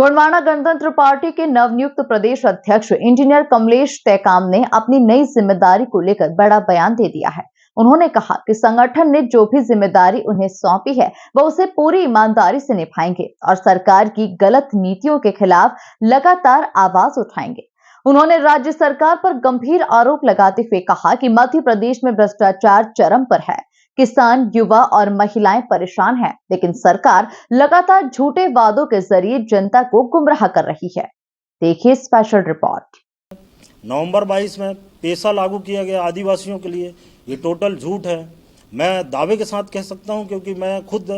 गोंडवाना गणतंत्र पार्टी के नवनियुक्त प्रदेश अध्यक्ष इंजीनियर कमलेश टेकाम ने अपनी नई जिम्मेदारी को लेकर बड़ा बयान दे दिया है। उन्होंने कहा कि संगठन ने जो भी जिम्मेदारी उन्हें सौंपी है वह उसे पूरी ईमानदारी से निभाएंगे और सरकार की गलत नीतियों के खिलाफ लगातार आवाज उठाएंगे। उन्होंने राज्य सरकार पर गंभीर आरोप लगाते हुए कहा कि मध्य प्रदेश में भ्रष्टाचार चरम पर है। किसान, युवा और महिलाएं परेशान हैं, लेकिन सरकार लगातार झूठे वादों के जरिए जनता को गुमराह कर रही है। देखिए स्पेशल रिपोर्ट। नवंबर 22 में पैसा लागू किया गया आदिवासियों के लिए, ये टोटल झूठ है। मैं दावे के साथ कह सकता हूं क्योंकि मैं खुद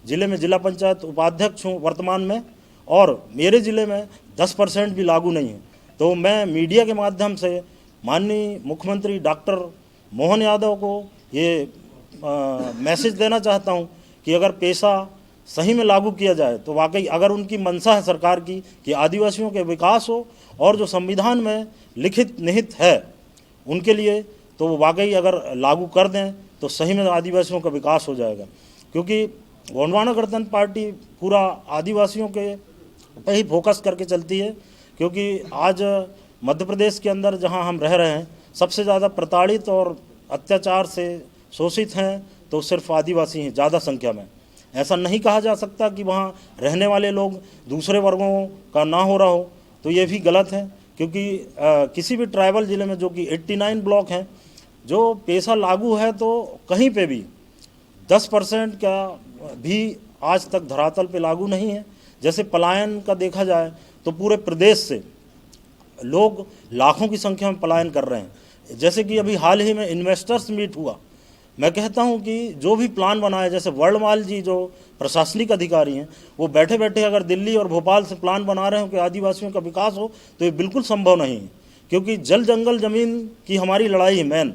जिले में जिला पंचायत उपाध्यक्ष हूं वर्तमान में, और मेरे जिले में 10% भी लागू नहीं है। तो मैं मीडिया के माध्यम से माननीय मुख्यमंत्री डॉक्टर मोहन यादव को ये मैसेज देना चाहता हूं कि अगर पैसा सही में लागू किया जाए तो वाकई अगर उनकी मंशा है सरकार की कि आदिवासियों के विकास हो और जो संविधान में लिखित निहित है उनके लिए, तो वो वाकई अगर लागू कर दें तो सही में आदिवासियों का विकास हो जाएगा। क्योंकि गोंडवाना गणतंत्र पार्टी पूरा आदिवासियों के पे ही फोकस करके चलती है। क्योंकि आज मध्य प्रदेश के अंदर जहां हम रह रहे हैं, सबसे ज़्यादा प्रताड़ित और अत्याचार से शोषित हैं तो सिर्फ आदिवासी हैं ज़्यादा संख्या में। ऐसा नहीं कहा जा सकता कि वहाँ रहने वाले लोग दूसरे वर्गों का ना हो रहा हो, तो ये भी गलत है। क्योंकि किसी भी ट्राइबल ज़िले में जो कि 89 ब्लॉक हैं, जो पैसा लागू है तो कहीं पे भी 10% का भी आज तक धरातल पे लागू नहीं है। जैसे पलायन का देखा जाए तो पूरे प्रदेश से लोग लाखों की संख्या में पलायन कर रहे हैं। जैसे कि अभी हाल ही में इन्वेस्टर्स मीट हुआ, मैं कहता हूं कि जो भी प्लान बनाया, जैसे वर्णमाल जी जो प्रशासनिक अधिकारी हैं, वो बैठे बैठे अगर दिल्ली और भोपाल से प्लान बना रहे हो कि आदिवासियों का विकास हो, तो ये बिल्कुल संभव नहीं है। क्योंकि जल जंगल ज़मीन की हमारी लड़ाई है मेन,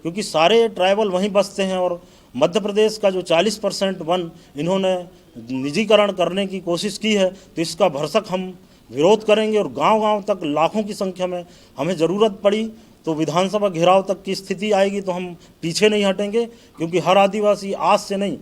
क्योंकि सारे ट्राइबल वहीं बसते हैं। और मध्य प्रदेश का जो 40% वन इन्होंने निजीकरण करने की कोशिश की है, तो इसका भरसक हम विरोध करेंगे। और गांव-गांव तक लाखों की संख्या में हमें ज़रूरत पड़ी तो विधानसभा घेराव तक की स्थिति आएगी तो हम पीछे नहीं हटेंगे। क्योंकि हर आदिवासी आज से नहीं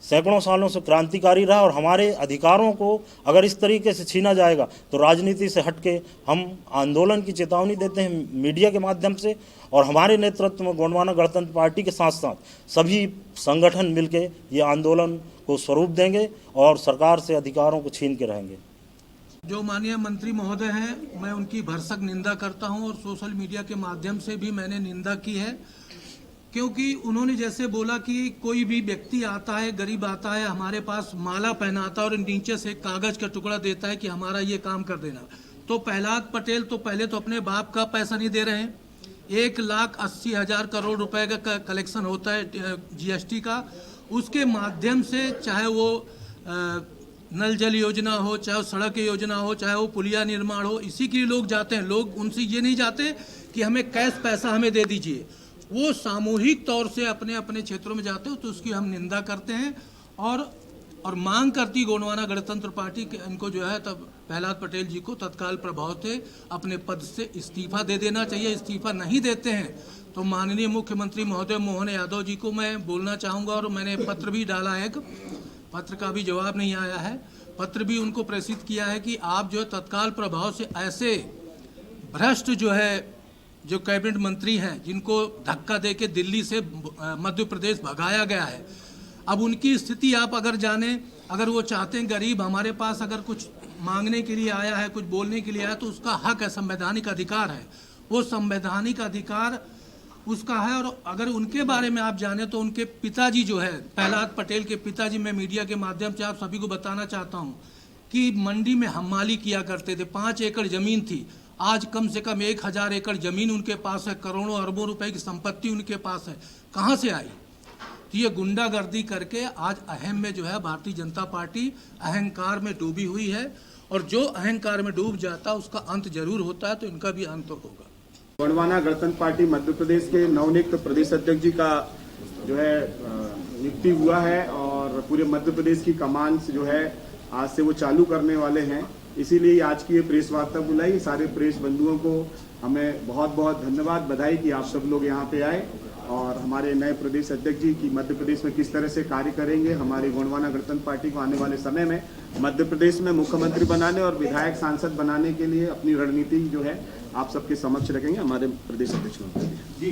सैकड़ों सालों से क्रांतिकारी रहा, और हमारे अधिकारों को अगर इस तरीके से छीना जाएगा तो राजनीति से हटके हम आंदोलन की चेतावनी देते हैं मीडिया के माध्यम से। और हमारे नेतृत्व में गोंडवाना गणतंत्र पार्टी के साथ साथ सभी संगठन मिलके ये आंदोलन को स्वरूप देंगे और सरकार से अधिकारों को छीन के रहेंगे। जो माननीय मंत्री महोदय हैं, मैं उनकी भरसक निंदा करता हूं और सोशल मीडिया के माध्यम से भी मैंने निंदा की है। क्योंकि उन्होंने जैसे बोला कि कोई भी व्यक्ति आता है, गरीब आता है, हमारे पास माला पहनाता है और नीचे से कागज का टुकड़ा देता है कि हमारा ये काम कर देना। तो प्रहलाद पटेल तो पहले तो अपने बाप का पैसा नहीं दे रहे हैं। 1,80,000 करोड़ रुपए का कलेक्शन होता है GST का, उसके माध्यम से चाहे वो नल जल योजना हो, चाहे वो सड़क योजना हो, चाहे वो पुलिया निर्माण हो, इसी के लिए लोग जाते हैं। लोग उनसे ये नहीं जाते कि हमें कैश पैसा हमें दे दीजिए। वो सामूहिक तौर से अपने अपने क्षेत्रों में जाते हो, तो उसकी हम निंदा करते हैं और मांग करती गोंडवाना गणतंत्र पार्टी के इनको जो है तब प्रहलाद पटेल जी को तत्काल प्रभाव से अपने पद से इस्तीफा दे देना चाहिए। इस्तीफा नहीं देते हैं तो माननीय मुख्यमंत्री महोदय मोहन यादव जी को मैं बोलना चाहूँगा, और मैंने पत्र भी डाला है, पत्र का भी जवाब नहीं आया है। पत्र भी उनको प्रेषित किया है कि आप जो है तत्काल प्रभाव से ऐसे भ्रष्ट जो कैबिनेट मंत्री हैं, जिनको धक्का देके दिल्ली से मध्य प्रदेश भगाया गया है, अब उनकी स्थिति आप अगर जाने, अगर वो चाहते हैं गरीब हमारे पास अगर कुछ मांगने के लिए आया है, कुछ बोलने के लिए आया, तो उसका हक है, संवैधानिक अधिकार है, वो संवैधानिक अधिकार उसका है। और अगर उनके बारे में आप जाने तो उनके पिताजी जो है, प्रहलाद पटेल के पिताजी, मैं मीडिया के माध्यम से आप सभी को बताना चाहता हूं कि मंडी में हमाली किया करते थे। 5 एकड़ जमीन थी, आज कम से कम 1,000 एकड़ जमीन उनके पास है, करोड़ों अरबों रुपए की संपत्ति उनके पास है। कहाँ से आई? तो ये गुंडागर्दी करके आज अहम में जो है भारतीय जनता पार्टी अहंकार में डूबी हुई है, और जो अहंकार में डूब जाता उसका अंत जरूर होता है, तो इनका भी अंत होगा। गोंडवाना गणतंत्र पार्टी मध्य प्रदेश के नवनियुक्त प्रदेश अध्यक्ष जी का जो है नियुक्ति हुआ है, और पूरे मध्य प्रदेश की कमान से जो है आज से वो चालू करने वाले हैं। इसीलिए आज की ये प्रेस वार्ता बुलाई। सारे प्रेस बंधुओं को हमें बहुत बहुत धन्यवाद, बधाई कि आप सब लोग यहाँ पे आए और हमारे नए प्रदेश अध्यक्ष जी की मध्य प्रदेश में किस तरह से कार्य करेंगे, हमारी गोंडवाना गणतंत्र पार्टी को आने वाले समय में मध्य प्रदेश में मुख्यमंत्री बनाने और विधायक सांसद बनाने के लिए अपनी रणनीति जो है आप सबके समक्ष रखेंगे हमारे प्रदेश अध्यक्ष महोदय।